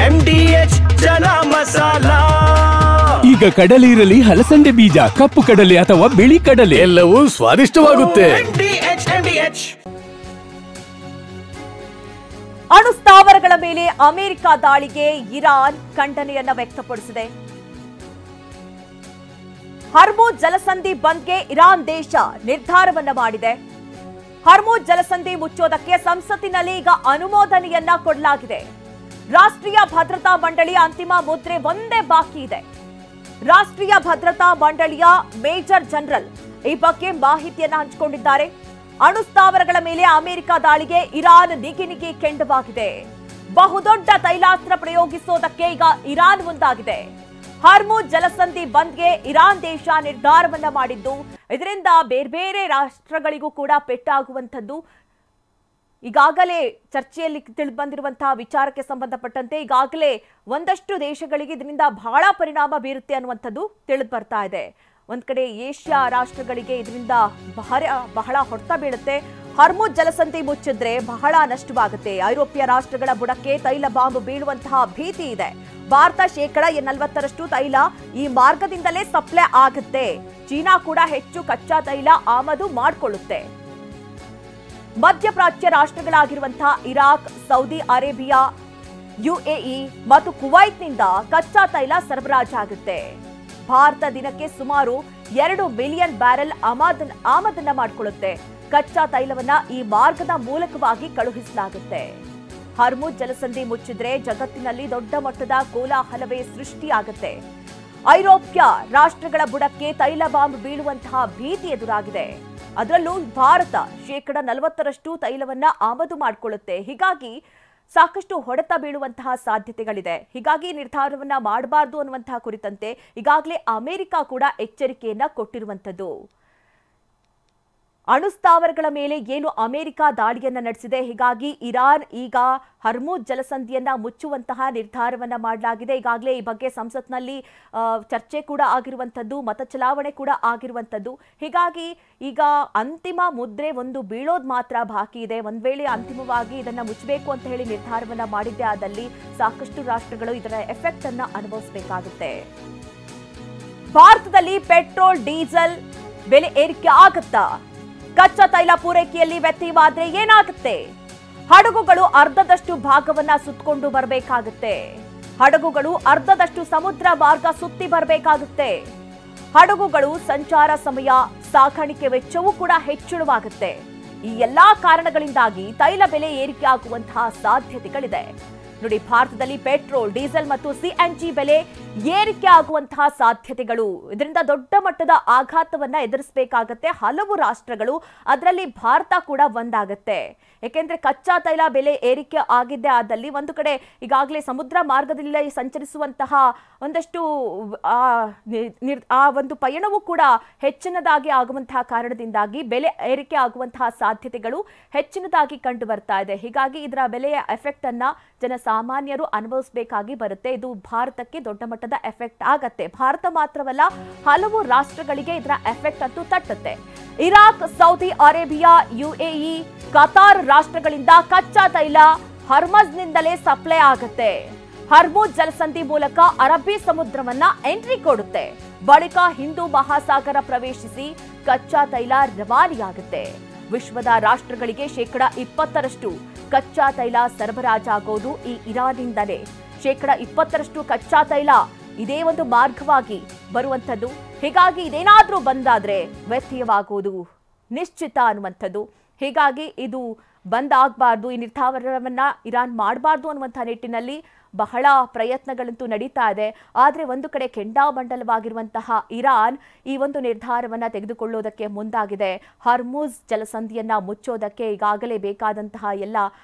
MDH ಜನ ಮಸಾಲಾ. ಈಗ ಕಡಲೆ ಇರಲಿ, ಹಲಸಂದೆ ಬೀಜ, ಕಪ್ಪು ಕಡಲೆ ಅಥವಾ ಬಿಳಿ ಕಡಲೆ, ಎಲ್ಲವೂ ಸ್ವಾದಿಷ್ಟವಾಗುತ್ತೆ. ಅಣು ಸ್ಥಾವರಗಳ ಮೇಲೆ ಅಮೆರಿಕ ದಾಳಿಗೆ ಇರಾನ್ ಖಂಡನೆಯನ್ನ ವ್ಯಕ್ತಪಡಿಸಿದೆ. ಹರ್ಮುಜ್ ಜಲಸಂಧಿ ಬಂದ್ಗೆ ಇರಾನ್ ದೇಶ ನಿರ್ಧಾರವನ್ನ ಮಾಡಿದೆ. ಹರ್ಮುಜ್ ಜಲಸಂಧಿ ಮುಚ್ಚೋದಕ್ಕೆ ಸಂಸತ್ತಿನಲ್ಲಿ ಈಗ ಅನುಮೋದನೆಯನ್ನ ಕೊಡಲಾಗಿದೆ. ರಾಷ್ಟ್ರೀಯ ಭದ್ರತಾ ಮಂಡಳಿಯ ಅಂತಿಮ ಮುದ್ರೆ ಒಂದೇ ಬಾಕಿ ಇದೆ. ರಾಷ್ಟ್ರೀಯ ಭದ್ರತಾ ಮಂಡಳಿಯ ಮೇಜರ್ ಜನರಲ್ ಈ ಬಗ್ಗೆ ಮಾಹಿತಿಯನ್ನ ಹಂಚಿಕೊಂಡಿದ್ದಾರೆ. ಅಣು ಸ್ಥಾವರಗಳ ಮೇಲೆ ಅಮೆರಿಕ ದಾಳಿಗೆ ಇರಾನ್ ನಿಗಿ ಕೆಂಡವಾಗಿದೆ. ಬಹುದೊಡ್ಡ ತೈಲಾಸ್ತ್ರ ಪ್ರಯೋಗಿಸೋದಕ್ಕೆ ಈಗ ಇರಾನ್ ಮುಂದಾಗಿದೆ. ಹರ್ಮುಜ್ ಜಲಸಂಧಿ ಬಂದ್ಗೆ ಇರಾನ್ ದೇಶ ನಿರ್ಧಾರವನ್ನ ಮಾಡಿದ್ದು, ಇದರಿಂದ ಬೇರೆ ರಾಷ್ಟ್ರಗಳಿಗೂ ಕೂಡ ಪೆಟ್ಟಾಗುವಂಥದ್ದು. ಈಗಾಗಲೇ ಚರ್ಚೆಯಲ್ಲಿ ತಿಳಿದು ಬಂದಿರುವಂತಹ ವಿಚಾರಕ್ಕೆ ಸಂಬಂಧಪಟ್ಟಂತೆ ಈಗಾಗಲೇ ಒಂದಷ್ಟು ದೇಶಗಳಿಗೆ ಇದರಿಂದ ಬಹಳ ಪರಿಣಾಮ ಬೀರುತ್ತೆ ಅನ್ನುವಂಥದ್ದು ತಿಳಿದು ಬರ್ತಾ ಇದೆ. ಒಂದ್ ಕಡೆ ಏಷ್ಯಾ ರಾಷ್ಟ್ರಗಳಿಗೆ ಇದರಿಂದ ಬಹಳ ಹೊಡೆತ ಬೀಳುತ್ತೆ. ಹರ್ಮುಜ್ ಜಲಸಂಧಿ ಮುಚ್ಚಿದ್ರೆ ಬಹಳ ನಷ್ಟವಾಗುತ್ತೆ. ಐರೋಪ್ಯ ರಾಷ್ಟ್ರಗಳ ಬುಡಕ್ಕೆ ತೈಲ ಬಾಂಬ್ ಬೀಳುವಂತಹ ಭೀತಿ ಇದೆ. ಭಾರತ 40% ತೈಲ ಈ ಮಾರ್ಗದಿಂದಲೇ ಸಪ್ಲೈ ಆಗುತ್ತೆ. ಚೀನಾ ಕೂಡ ಹೆಚ್ಚು ಕಚ್ಚಾ ತೈಲ ಆಮದು ಮಾಡಿಕೊಳ್ಳುತ್ತೆ. ಮಧ್ಯಪ್ರಾಚ್ಯ ರಾಷ್ಟ್ರಗಳಾಗಿರುವಂತಹ ಇರಾಕ್, ಸೌದಿ ಅರೇಬಿಯಾ, UAE ಮತ್ತು ಕುವೈತ್ನಿಂದ ಕಚ್ಚಾ ತೈಲ ಸರಬರಾಜಾಗುತ್ತೆ. ಭಾರತ ದಿನಕ್ಕೆ ಸುಮಾರು 2 ಮಿಲಿಯನ್ ಬ್ಯಾರೆಲ್ ಆಮದನ್ನ ಮಾಡಿಕೊಳ್ಳುತ್ತೆ. ಕಚ್ಚಾ ತೈಲವನ್ನ ಈ ಮಾರ್ಗದ ಮೂಲಕವಾಗಿ ಕಳುಹಿಸಲಾಗುತ್ತೆ. ಹರ್ಮುಜ್ ಜಲಸಂಧಿ ಮುಚ್ಚಿದ್ರೆ ಜಗತ್ತಿನಲ್ಲಿ ದೊಡ್ಡ ಮಟ್ಟದ ಕೋಲಾಹಲವೇ ಸೃಷ್ಟಿಯಾಗುತ್ತೆ. ಐರೋಪ್ಯ ರಾಷ್ಟ್ರಗಳ ಬುಡಕ್ಕೆ ತೈಲ ಬಾಂಬ್ ಬೀಳುವಂತಹ ಭೀತಿ ಎದುರಾಗಿದೆ. ಅದರಲ್ಲೂ ಭಾರತ 40% ತೈಲವನ್ನ ಆಮದು ಮಾಡಿಕೊಳ್ಳುತ್ತೆ. ಹೀಗಾಗಿ ಸಾಕಷ್ಟು ಹೊಡೆತ ಬೀಳುವಂತಹ ಸಾಧ್ಯತೆಗಳಿದೆ. ಹೀಗಾಗಿ ನಿರ್ಧಾರವನ್ನ ಮಾಡಬಾರದು ಅನ್ನುವಂತಹ ಕುರಿತಂತೆ ಈಗಾಗಲೇ ಅಮೆರಿಕ ಕೂಡ ಎಚ್ಚರಿಕೆಯನ್ನ ಕೊಟ್ಟಿರುವಂತದ್ದು. ಅಣು ಸ್ಥಾವರಗಳ ಮೇಲೆ ಏನು ಅಮೆರಿಕ ದಾಳಿಯನ್ನ ನಡೆಸಿದೆ. ಹೀಗಾಗಿ ಇರಾನ್ ಈಗ ಹರ್ಮುಜ್ ಜಲಸಂಧಿಯನ್ನ ಮುಚ್ಚುವಂತಹ ನಿರ್ಧಾರವನ್ನ ಮಾಡಲಾಗಿದೆ. ಈಗಾಗಲೇ ಈ ಬಗ್ಗೆ ಸಂಸತ್ನಲ್ಲಿ ಚರ್ಚೆ ಕೂಡ ಆಗಿರುವಂತದ್ದು, ಮತ ಚಲಾವಣೆ ಕೂಡ ಆಗಿರುವಂತದ್ದು. ಹೀಗಾಗಿ ಈಗ ಅಂತಿಮ ಮುದ್ರೆ ಒಂದು ಬೀಳೋದು ಮಾತ್ರ ಬಾಕಿ ಇದೆ. ಒಂದ್ ವೇಳೆ ಅಂತಿಮವಾಗಿ ಇದನ್ನ ಮುಚ್ಚಬೇಕು ಅಂತ ಹೇಳಿ ನಿರ್ಧಾರವನ್ನ ಮಾಡಿದ್ದೇ ಆದಲ್ಲಿ ಸಾಕಷ್ಟು ರಾಷ್ಟ್ರಗಳು ಇದರ ಎಫೆಕ್ಟ್ ಅನ್ನ ಅನುಭವಿಸಬೇಕಾಗುತ್ತೆ. ಭಾರತದಲ್ಲಿ ಪೆಟ್ರೋಲ್, ಡೀಸೆಲ್ ಬೆಲೆ ಏರಿಕೆ ಆಗುತ್ತಾ? ಕಚ್ಚಾ ತೈಲ ಪೂರೈಕೆಯಲ್ಲಿ ವ್ಯತ್ಯಯವಾದ್ರೆ ಏನಾಗುತ್ತೆ? ಹಡಗುಗಳು ಅರ್ಧದಷ್ಟು ಭಾಗವನ್ನ ಸುತ್ತಕೊಂಡು ಬರಬೇಕಾಗುತ್ತೆ. ಹಡಗುಗಳು ಅರ್ಧದಷ್ಟು ಸಮುದ್ರ ಮಾರ್ಗ ಸುತ್ತಿ ಬರಬೇಕಾಗುತ್ತೆ. ಹಡಗುಗಳು ಸಂಚಾರ ಸಮಯ, ಸಾಗಾಣಿಕೆ ವೆಚ್ಚವೂ ಕೂಡ ಹೆಚ್ಚಳವಾಗುತ್ತೆ. ಈ ಎಲ್ಲಾ ಕಾರಣಗಳಿಂದಾಗಿ ತೈಲ ಬೆಲೆ ಏರಿಕೆ ಆಗುವಂತಹ ಸಾಧ್ಯತೆಗಳಿದೆ. ನೋಡಿ, ಭಾರತದಲ್ಲಿ ಪೆಟ್ರೋಲ್, ಡೀಸೆಲ್ ಮತ್ತು CNG ಬೆಲೆ ಏರಿಕೆ ಆಗುವಂತಹ ಸಾಧ್ಯತೆಗಳು. ಇದರಿಂದ ದೊಡ್ಡ ಮಟ್ಟದ ಆಘಾತವನ್ನ ಎದುರಿಸಬೇಕಾಗತ್ತೆ ಹಲವು ರಾಷ್ಟ್ರಗಳು, ಅದರಲ್ಲಿ ಭಾರತ ಕೂಡ ಒಂದಾಗತ್ತೆ. ಯಾಕೆಂದ್ರೆ ಕಚ್ಚಾ ತೈಲ ಬೆಲೆ ಏರಿಕೆ ಆಗಿದ್ದೇ ಆದಲ್ಲಿ ಒಂದು ಕಡೆ ಈಗಾಗಲೇ ಸಮುದ್ರ ಮಾರ್ಗದಲ್ಲಿ ಸಂಚರಿಸುವಂತಹ ಒಂದಷ್ಟು ಆ ಒಂದು ಪಯಣವೂ ಕೂಡ ಹೆಚ್ಚಿನದಾಗಿ ಆಗುವಂತಹ ಕಾರಣದಿಂದಾಗಿ ಬೆಲೆ ಏರಿಕೆ ಆಗುವಂತಹ ಸಾಧ್ಯತೆಗಳು ಹೆಚ್ಚಿನದಾಗಿ ಕಂಡು ಬರ್ತಾ ಇದೆ. ಹೀಗಾಗಿ ಇದರ ಬೆಲೆಯ ಎಫೆಕ್ಟ್ ಅನ್ನ ಜನಸಾಮಾನ್ಯರು ಅನುಭವಿಸಬೇಕಾಗಿ ಬರುತ್ತೆ. ಇದು ಭಾರತಕ್ಕೆ ದೊಡ್ಡ ಮಟ್ಟದ ಎಫೆಕ್ಟ್ ಆಗತ್ತೆ. ಭಾರತ ಮಾತ್ರವಲ್ಲ, ಹಲವು ರಾಷ್ಟ್ರಗಳಿಗೆ ಇದರ ಎಫೆಕ್ಟ್ ಅಂತೂ ತಟ್ಟುತ್ತೆ. Iraq, Saudi Arabia, UAE, Qatar ರಾಷ್ಟ್ರಗಳಿಂದ ಕಚ್ಚಾ ತೈಲ ಹರ್ಮಜ್ನಿಂದಲೇ ಸಪ್ಲೈ ಆಗುತ್ತೆ. ಹರ್ಮುಜ್ ಜಲಸಂಧಿ ಮೂಲಕ ಅರಬ್ಬಿ ಸಮುದ್ರವನ್ನ ಎಂಟ್ರಿ ಕೊಡುತ್ತೆ. ಬಳಿಕ ಹಿಂದೂ ಮಹಾಸಾಗರ ಪ್ರವೇಶಿಸಿ ಕಚ್ಚಾ ತೈಲ ರವಾನೆಯಾಗುತ್ತೆ. ವಿಶ್ವದ ರಾಷ್ಟ್ರಗಳಿಗೆ 20% ಕಚ್ಚಾ ತೈಲ ಸರಬರಾಜಾಗೋದು ಈ ಇರಾನ್ನಿಂದಲೇ. 20% ಕಚ್ಚಾ ತೈಲ ಇದೇ ಒಂದು ಮಾರ್ಗವಾಗಿ ಬರುವಂಥದ್ದು. ಹೀಗಾಗಿ ಇದೇನಾದ್ರೂ ಬಂದಾದ್ರೆ ವ್ಯತ್ಯಯವಾಗುವುದು ನಿಶ್ಚಿತ ಅನ್ನುವಂಥದ್ದು. ಹೀಗಾಗಿ ಇದು ಬಂದ್ ಆಗಬಾರ್ದು, ಈ ನಿರ್ಧಾರವನ್ನ ಇರಾನ್ ಮಾಡಬಾರ್ದು ಅನ್ನುವಂಥ ನಿಟ್ಟಿನಲ್ಲಿ ಬಹಳ ಪ್ರಯತ್ನಗಳಂತೂ ನಡೀತಾ ಇದೆ. ಆದರೆ ಒಂದು ಕಡೆ ಕೆಂಡಾಮಂಡಲವಾಗಿರುವಂತಹ ಇರಾನ್ ಈ ಒಂದು ನಿರ್ಧಾರವನ್ನ ತೆಗೆದುಕೊಳ್ಳೋದಕ್ಕೆ ಮುಂದಾಗಿದೆ. ಹರ್ಮುಜ್ ಜಲಸಂಧಿಯನ್ನ ಮುಚ್ಚೋದಕ್ಕೆ ಈಗಾಗಲೇ ಬೇಕಾದಂತಹ ಎಲ್ಲ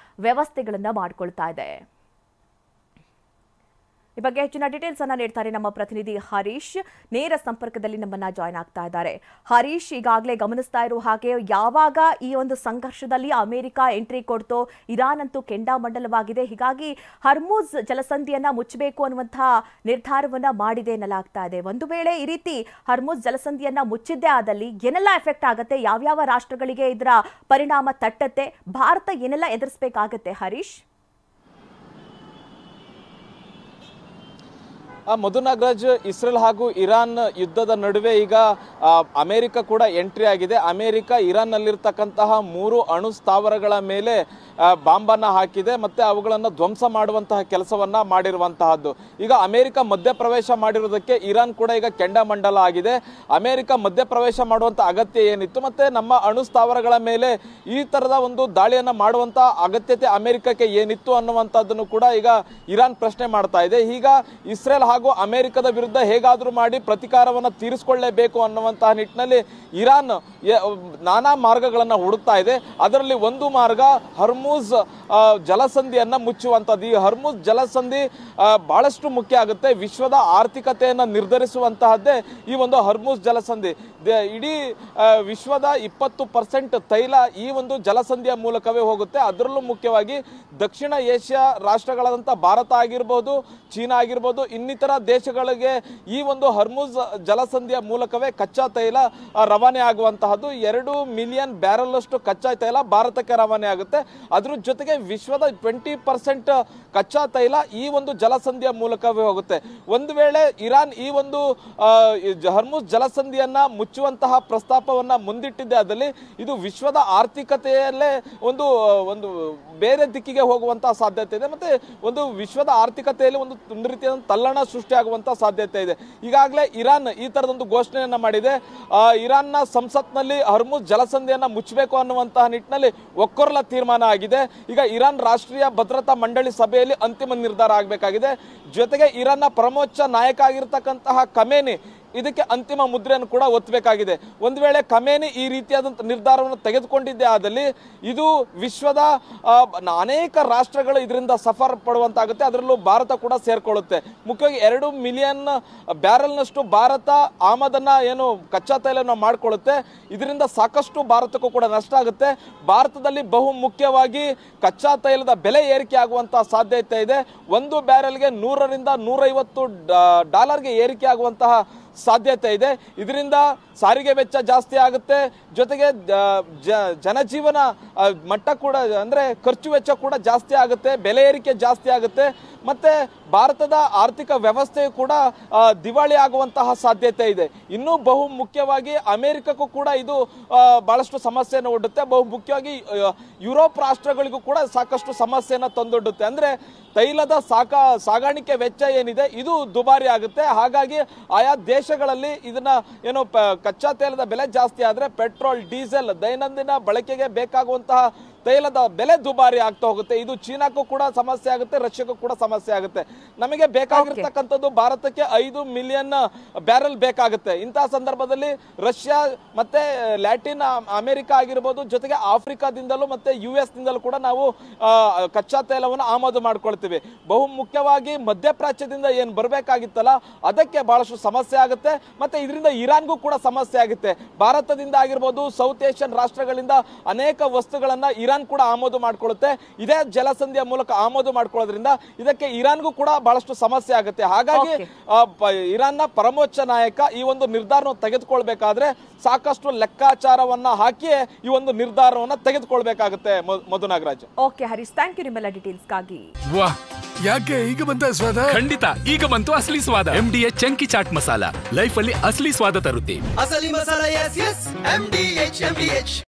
ವ್ಯವಸ್ಥೆಗಳನ್ನ ಮಾಡಿಕೊಳ್ತಾ ಇದೆ. ಈ ಬಗ್ಗೆ ಹೆಚ್ಚಿನ ಡೀಟೇಲ್ಸ್ ಅನ್ನ ನೀಡ್ತಾರೆ ನಮ್ಮ ಪ್ರತಿನಿಧಿ ಹರೀಶ್. ನೇರ ಸಂಪರ್ಕದಲ್ಲಿ ನಮ್ಮನ್ನ ಜಾಯ್ನ್ ಆಗ್ತಾ ಇದ್ದಾರೆ. ಹರೀಶ್, ಈಗಾಗಲೇ ಗಮನಿಸ್ತಾ ಇರೋ ಹಾಗೆ ಯಾವಾಗ ಈ ಒಂದು ಸಂಘರ್ಷದಲ್ಲಿ ಅಮೆರಿಕ ಎಂಟ್ರಿ ಕೊಡ್ತೋ, ಇರಾನ್ ಅಂತೂ ಕೆಂಡಾಮಂಡಲವಾಗಿದೆ. ಹೀಗಾಗಿ ಹರ್ಮುಜ್ ಜಲಸಂಧಿಯನ್ನ ಮುಚ್ಚಬೇಕು ಅನ್ನುವಂತಹ ನಿರ್ಧಾರವನ್ನ ಮಾಡಿದೆ ಎನ್ನಲಾಗ್ತಾ ಇದೆ. ಒಂದು ವೇಳೆ ಈ ರೀತಿ ಹರ್ಮುಜ್ ಜಲಸಂಧಿಯನ್ನ ಮುಚ್ಚಿದ್ದೇ ಆದಲ್ಲಿ ಏನೆಲ್ಲ ಎಫೆಕ್ಟ್ ಆಗುತ್ತೆ? ಯಾವ್ಯಾವ ರಾಷ್ಟ್ರಗಳಿಗೆ ಇದರ ಪರಿಣಾಮ ತಟ್ಟತ್ತೆ? ಭಾರತ ಏನೆಲ್ಲ ಎದುರಿಸಬೇಕಾಗತ್ತೆ ಹರೀಶ್? ಮಧು ನಾಗರಾಜ್, ಇಸ್ರೇಲ್ ಹಾಗೂ ಇರಾನ್ ಯುದ್ಧದ ನಡುವೆ ಈಗ ಅಮೆರಿಕ ಕೂಡ ಎಂಟ್ರಿ ಆಗಿದೆ. ಅಮೆರಿಕ ಇರಾನ್ನಲ್ಲಿರ್ತಕ್ಕಂತಹ 3 ಅಣು ಸ್ಥಾವರಗಳ ಮೇಲೆ ಬಾಂಬನ್ನ ಹಾಕಿದೆ ಮತ್ತೆ ಅವುಗಳನ್ನು ಧ್ವಂಸ ಮಾಡುವಂತಹ ಕೆಲಸವನ್ನ ಮಾಡಿರುವಂತಹದ್ದು. ಈಗ ಅಮೆರಿಕ ಮಧ್ಯಪ್ರವೇಶ ಮಾಡಿರುವುದಕ್ಕೆ ಇರಾನ್ ಕೂಡ ಈಗ ಕೆಂಡಾಮಂಡಲ ಆಗಿದೆ. ಅಮೆರಿಕ ಮಧ್ಯಪ್ರವೇಶ ಮಾಡುವಂತ ಅಗತ್ಯ ಏನಿತ್ತು ಮತ್ತೆ ನಮ್ಮ ಅಣು ಸ್ಥಾವರಗಳ ಮೇಲೆ ಈ ತರದ ಒಂದು ದಾಳಿಯನ್ನ ಮಾಡುವಂತ ಅಗತ್ಯತೆ ಅಮೆರಿಕಕ್ಕೆ ಏನಿತ್ತು ಅನ್ನುವಂಥದ್ದನ್ನು ಕೂಡ ಈಗ ಇರಾನ್ ಪ್ರಶ್ನೆ ಮಾಡ್ತಾ ಇದೆ. ಈಗ ಇಸ್ರೇಲ್ ಹಾಗೂ ಅಮೆರಿಕದ ವಿರುದ್ಧ ಹೇಗಾದ್ರೂ ಮಾಡಿ ಪ್ರತಿಕಾರವನ್ನು ತೀರಿಸಿಕೊಳ್ಳಲೇಬೇಕು ಅನ್ನುವಂತಹ ನಿಟ್ಟಿನಲ್ಲಿ ಇರಾನ್ ನಾನಾ ಮಾರ್ಗಗಳನ್ನು ಹುಡುಕ್ತಾ ಇದೆ. ಅದರಲ್ಲಿ ಒಂದು ಮಾರ್ಗ ಹರ್ಮುಜ್ ಜಲಸಂಧಿಯನ್ನ ಮುಚ್ಚುವಂಥದ್ದು. ಈ ಹರ್ಮುಜ್ ಜಲಸಂಧಿ ಬಹಳಷ್ಟು ಮುಖ್ಯ ಆಗುತ್ತೆ. ವಿಶ್ವದ ಆರ್ಥಿಕತೆಯನ್ನು ನಿರ್ಧರಿಸುವಂತಹದ್ದೇ ಈ ಒಂದು ಹರ್ಮುಜ್ ಜಲಸಂಧಿ. ಇಡೀ ವಿಶ್ವದ 20% ತೈಲ ಈ ಒಂದು ಜಲಸಂಧಿಯ ಮೂಲಕವೇ ಹೋಗುತ್ತೆ. ಅದರಲ್ಲೂ ಮುಖ್ಯವಾಗಿ ದಕ್ಷಿಣ ಏಷ್ಯಾ ರಾಷ್ಟ್ರಗಳಾದಂಥ ಭಾರತ ಆಗಿರ್ಬೋದು, ಚೀನಾ ಆಗಿರ್ಬೋದು, ಇನ್ನಿತರ ದೇಶಗಳಿಗೆ ಈ ಒಂದು ಹರ್ಮುಜ್ ಜಲಸಂಧಿಯ ಮೂಲಕವೇ ಕಚ್ಚಾ ತೈಲ ರವಾನೆ ಆಗುವಂತಹದ್ದು. 2 ಮಿಲಿಯನ್ ಬ್ಯಾರಲ್ ಅಷ್ಟು ಕಚ್ಚಾ ತೈಲ ಭಾರತಕ್ಕೆ ರವಾನೆ ಆಗುತ್ತೆ. ಅದ್ರ ಜೊತೆಗೆ ವಿಶ್ವದ 20% ಕಚ್ಚಾ ತೈಲ ಈ ಒಂದು ಜಲಸಂಧಿಯ ಮೂಲಕವೇ ಹೋಗುತ್ತೆ. ಒಂದು ವೇಳೆ ಇರಾನ್ ಈ ಒಂದು ಹರ್ಮುಜ್ ಜಲಸಂಧಿಯನ್ನ ಮುಚ್ಚುವಂತಹ ಪ್ರಸ್ತಾಪವನ್ನ ಮುಂದಿಟ್ಟಿದ್ದೆ ಆದಲ್ಲಿ ಇದು ವಿಶ್ವದ ಆರ್ಥಿಕತೆಯಲ್ಲೇ ಒಂದು ಬೇರೆ ದಿಕ್ಕಿಗೆ ಹೋಗುವಂತಹ ಸಾಧ್ಯತೆ ಇದೆ. ಮತ್ತೆ ಒಂದು ವಿಶ್ವದ ಆರ್ಥಿಕತೆಯಲ್ಲಿ ಒಂದು ರೀತಿಯ ತಲ್ಲಣ ಸೃಷ್ಟಿಯಾಗುವಂತಹ ಸಾಧ್ಯತೆ ಇದೆ. ಈಗಾಗಲೇ ಇರಾನ್ ಈ ತರದೊಂದು ಘೋಷಣೆಯನ್ನ ಮಾಡಿದೆ. ಇರಾನ್ನ ಸಂಸತ್ನಲ್ಲಿ ಹರ್ಮುಜ್ ಜಲಸಂಧಿಯನ್ನ ಮುಚ್ಚಬೇಕು ಅನ್ನುವಂತಹ ನಿಟ್ಟಿನಲ್ಲಿ ಒಕ್ಕೊರಲ ತೀರ್ಮಾನ ಆಗಿದೆ. ಈಗ ಇರಾನ್ ರಾಷ್ಟ್ರೀಯ ಭದ್ರತಾ ಮಂಡಳಿ ಸಭೆಯಲ್ಲಿ ಅಂತಿಮ ನಿರ್ಧಾರ ಆಗಬೇಕಾಗಿದೆ. ಜೊತೆಗೆ ಇರಾನ್ನ ಪರಮೋಚ್ಚ ನಾಯಕ ಆಗಿರ್ತಕ್ಕಂತಹ ಖಮೇನಿ ಇದಕ್ಕೆ ಅಂತಿಮ ಮುದ್ರೆಯನ್ನು ಕೂಡ ಒತ್ತಬೇಕಾಗಿದೆ. ಒಂದು ವೇಳೆ ಖಮೇನಿ ಈ ರೀತಿಯಾದಂಥ ನಿರ್ಧಾರವನ್ನು ತೆಗೆದುಕೊಂಡಿದ್ದೇ ಆದಲ್ಲಿ ಇದು ವಿಶ್ವದ ಅನೇಕ ರಾಷ್ಟ್ರಗಳು ಇದರಿಂದ ಸಫರ್ ಪಡುವಂತಾಗುತ್ತೆ. ಅದರಲ್ಲೂ ಭಾರತ ಕೂಡ ಸೇರ್ಕೊಳ್ಳುತ್ತೆ. ಮುಖ್ಯವಾಗಿ 2 ಮಿಲಿಯನ್ ಬ್ಯಾರಲ್ನಷ್ಟು ಭಾರತ ಆಮದನ್ನ ಏನು ಕಚ್ಚಾ ತೈಲವನ್ನು ಮಾಡಿಕೊಳ್ಳುತ್ತೆ. ಇದರಿಂದ ಸಾಕಷ್ಟು ಭಾರತಕ್ಕೂ ಕೂಡ ನಷ್ಟ ಆಗುತ್ತೆ. ಭಾರತದಲ್ಲಿ ಬಹು ಮುಖ್ಯವಾಗಿ ಕಚ್ಚಾ ತೈಲದ ಬೆಲೆ ಏರಿಕೆ ಆಗುವಂತಹ ಸಾಧ್ಯತೆ ಇದೆ. ಒಂದು ಬ್ಯಾರೆಲ್ಗೆ $100 ರಿಂದ $150 ಏರಿಕೆ ಆಗುವಂತಹ ಸಾಧ್ಯತೆ ಇದೆ. ಇದರಿಂದ ಸಾರಿಗೆ ವೆಚ್ಚ ಜಾಸ್ತಿ ಆಗುತ್ತೆ. ಜೊತೆಗೆ ಜನಜೀವನ ಮಟ್ಟ ಕೂಡ ಅಂದ್ರೆ ಖರ್ಚು ವೆಚ್ಚ ಕೂಡ ಜಾಸ್ತಿ ಆಗುತ್ತೆ. ಬೆಲೆ ಏರಿಕೆ ಜಾಸ್ತಿ ಆಗುತ್ತೆ. ಮತ್ತೆ ಭಾರತದ ಆರ್ಥಿಕ ವ್ಯವಸ್ಥೆಯು ಕೂಡ ದಿವಾಳಿ ಆಗುವಂತಹ ಸಾಧ್ಯತೆ ಇದೆ. ಇನ್ನೂ ಬಹು ಮುಖ್ಯವಾಗಿ ಅಮೆರಿಕಕ್ಕೂ ಕೂಡ ಇದು ಬಹಳಷ್ಟು ಸಮಸ್ಯೆಯನ್ನು ಒಡ್ಡುತ್ತೆ. ಬಹು ಮುಖ್ಯವಾಗಿ ಯುರೋಪ್ ರಾಷ್ಟ್ರಗಳಿಗೂ ಕೂಡ ಸಾಕಷ್ಟು ಸಮಸ್ಯೆಯನ್ನು ತಂದೊಡ್ಡುತ್ತೆ. ಅಂದ್ರೆ ತೈಲದ ಸಾಗಾಣಿಕೆ ವೆಚ್ಚ ಏನಿದೆ ಇದು ದುಬಾರಿ ಆಗುತ್ತೆ. ಹಾಗಾಗಿ ಆಯಾ ದೇಶಗಳಲ್ಲಿ ಇದನ್ನ ಏನು ಕಚ್ಚಾ ತೈಲದ ಬೆಲೆ ಜಾಸ್ತಿ ಆದ್ರೆ ಪೆಟ್ರೋಲ್, ಡೀಸೆಲ್, ದೈನಂದಿನ ಬಳಕೆಗೆ ಬೇಕಾಗುವಂತಹ ತೈಲದ ಬೆಲೆ ದುಬಾರಿ ಆಗ್ತಾ ಹೋಗುತ್ತೆ. ಇದು ಚೀನಾಕ್ಕೂ ಕೂಡ ಸಮಸ್ಯೆ ಆಗುತ್ತೆ, ರಷ್ಯಾಕ್ಕೂ ಕೂಡ ಸಮಸ್ಯೆ ಆಗುತ್ತೆ. ನಮಗೆ ಬೇಕಾಗಿರ್ತಕ್ಕಂಥದ್ದು ಭಾರತಕ್ಕೆ 5 ಮಿಲಿಯನ್ ಬ್ಯಾರಲ್ ಬೇಕಾಗುತ್ತೆ. ಇಂತಹ ಸಂದರ್ಭದಲ್ಲಿ ರಷ್ಯಾ ಮತ್ತೆ ಲ್ಯಾಟಿನ್ ಅಮೆರಿಕ ಆಗಿರ್ಬೋದು, ಜೊತೆಗೆ ಆಫ್ರಿಕಾದಿಂದಲೂ ಮತ್ತೆ US ನಿಂದಲೂ ಕೂಡ ನಾವು ಕಚ್ಚಾ ತೈಲವನ್ನು ಆಮದು ಮಾಡ್ಕೊಳ್ತೀವಿ. ಬಹು ಮುಖ್ಯವಾಗಿ ಮಧ್ಯಪ್ರಾಚ್ಯದಿಂದ ಏನು ಬರಬೇಕಾಗಿತ್ತಲ್ಲ ಅದಕ್ಕೆ ಬಹಳಷ್ಟು ಸಮಸ್ಯೆ ಆಗುತ್ತೆ. ಮತ್ತೆ ಇದರಿಂದ ಇರಾನ್ಗೂ ಕೂಡ ಸಮಸ್ಯೆ ಆಗುತ್ತೆ. ಭಾರತದಿಂದ ಆಗಿರ್ಬೋದು, ಸೌತ್ ಏಷ್ಯನ್ ರಾಷ್ಟ್ರಗಳಿಂದ ಅನೇಕ ವಸ್ತುಗಳನ್ನ ಇರಾನ್ ಕೂಡ ಆಮದು ಮಾಡ್ಕೊಳ್ಳುತ್ತೆ. ಇದೇ ಜಲಸಂಧಿಯ ಮೂಲಕ ಆಮದು ಮಾಡ್ಕೊಳ್ಳೋದ್ರಿಂದ ಇದಕ್ಕೆ ಇರಾನ್ಗೂ ಕೂಡ ಬಹಳಷ್ಟು ಸಮಸ್ಯೆ ಆಗುತ್ತೆ. ಹಾಗಾಗಿ ಇರಾನ್ನ ಪರಮೋಚ್ಚ ನಾಯಕ ಈ ಒಂದು ನಿರ್ಧಾರವನ್ನು ತೆಗೆದುಕೊಳ್ಬೇಕಾದ್ರೆ ಸಾಕಷ್ಟು ಲೆಕ್ಕಾಚಾರವನ್ನ ಹಾಕಿಯೇ ಈ ಒಂದು ನಿರ್ಧಾರವನ್ನ ತೆಗೆದುಕೊಳ್ಬೇಕಾಗುತ್ತೆ. Madhu Nagaraj. Okay Harish, thank you ನಿಮ್ಮೆಲ್ಲ ಡೀಟೇಲ್ಸ್ಗಾಗಿ. ವಾಹ್, ಯಾಕೆ ಈಗ ಬಂತ ಸ್ವಾದ? ಖಂಡಿತ ಈಗ ಬಂತು ಅಸಲಿ ಸ್ವಾದ. MDH chunky chaat masala life ಅಲ್ಲಿ ಅಸಲಿ ಸ್ವಾದ ತರುತ್ತೆ. ಅಸಲಿ ಮಸಾಲ, ಎಸ್ ಎಸ್ MDH.